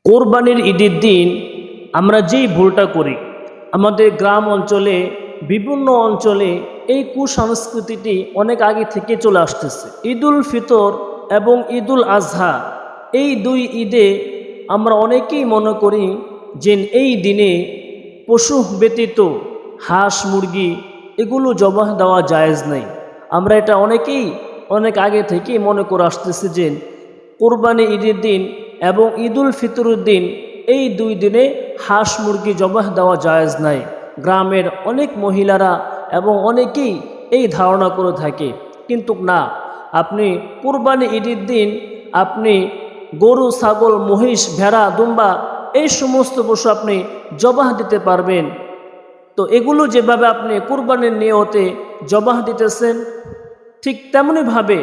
কোরবানির ঈদের দিন আমরা যেই ভুলটা করি, আমাদের গ্রাম অঞ্চলে বিভিন্ন অঞ্চলে এই কুসংস্কৃতিটি অনেক আগে থেকে চলে আসতেছে। ঈদুল ফিতর এবং ঈদুল আজহা এই দুই ঈদে আমরা অনেকেই মনে করি যে এই দিনে পশু ব্যতীত হাঁস মুরগি এগুলো জবাহ দেওয়া জায়েজ নেই। আমরা এটা অনেক আগে থেকেই মনে করে আসতেছি যে কোরবানি ঈদের দিন এবং ঈদুল ফিতরের দিন এই দুই দিনে হাঁস মুরগি জবাহ দেওয়া জায়েজ নাই। গ্রামের অনেক মহিলারা এবং অনেকেই এই ধারণা করে থাকে, কিন্তু না, আপনি কোরবানি ঈদের দিন আপনি গরু ছাগল মহিষ ভেড়া দুম্বা এই সমস্ত পশু আপনি জবাহ দিতে পারবেন। তো এগুলো যেভাবে আপনি কোরবানির নিয়তে জবাহ দিতেছেন, ঠিক তেমনিভাবে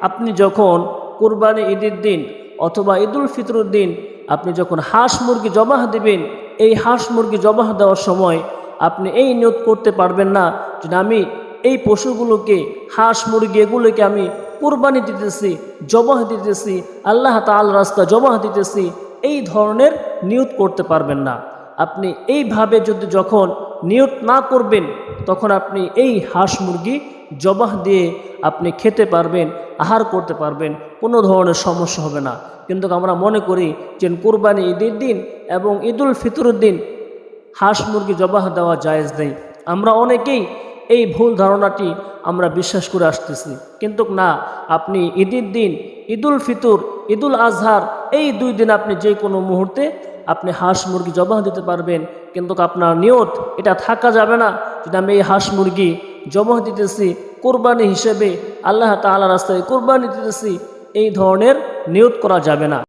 আপনি যখন কোরবানি ঈদের দিন অথবা ঈদুল ফিতরের দিন আপনি যখন হাঁস মুরগি জবাহ দিবেন, এই হাঁস মুরগি জবাহ দেওয়ার সময় আপনি এই নিয়ত করতে পারবেন না যে আমি এই পশুগুলোকে হাঁস মুরগি এগুলোকে আমি কোরবানি দিতেছি, জবাহ দিতেছি, আল্লাহ তাআলার রাস্তায় জবাহ দিতেছি, এই ধরনের নিয়ত করতে পারবেন না। আপনি এইভাবে যখন নিয়ত না করবেন, তখন আপনি এই হাঁস মুরগি জবাহ দিয়ে আপনি খেতে পারবেন, আহার করতে পারবেন, কোনো ধরনের সমস্যা হবে না। কিন্তু আমরা মনে করি যে কোরবানি ঈদের দিন এবং ঈদুল ফিতরের দিন হাঁস মুরগি জবাহ দেওয়া জায়েজ নেই। আমরা অনেকেই এই ভুল ধারণাটি আমরা বিশ্বাস করে আসতেছি, কিন্তু না, আপনি ঈদের দিন ঈদুল ফিতর ঈদুল আজহার এই দুই দিন আপনি যে কোনো মুহূর্তে আপনি হাঁস মুরগি জবাহ দিতে পারবেন। কিন্তু আপনার নিয়ত এটা থাকা যাবে না যে আমি এই হাঁস মুরগি জবাহ দিতেছি কোরবানি হিসেবে, আল্লাহ তাআলার রাস্তায় কোরবানি দিতেছি, এই ধরনের নিয়ত করা যাবে না।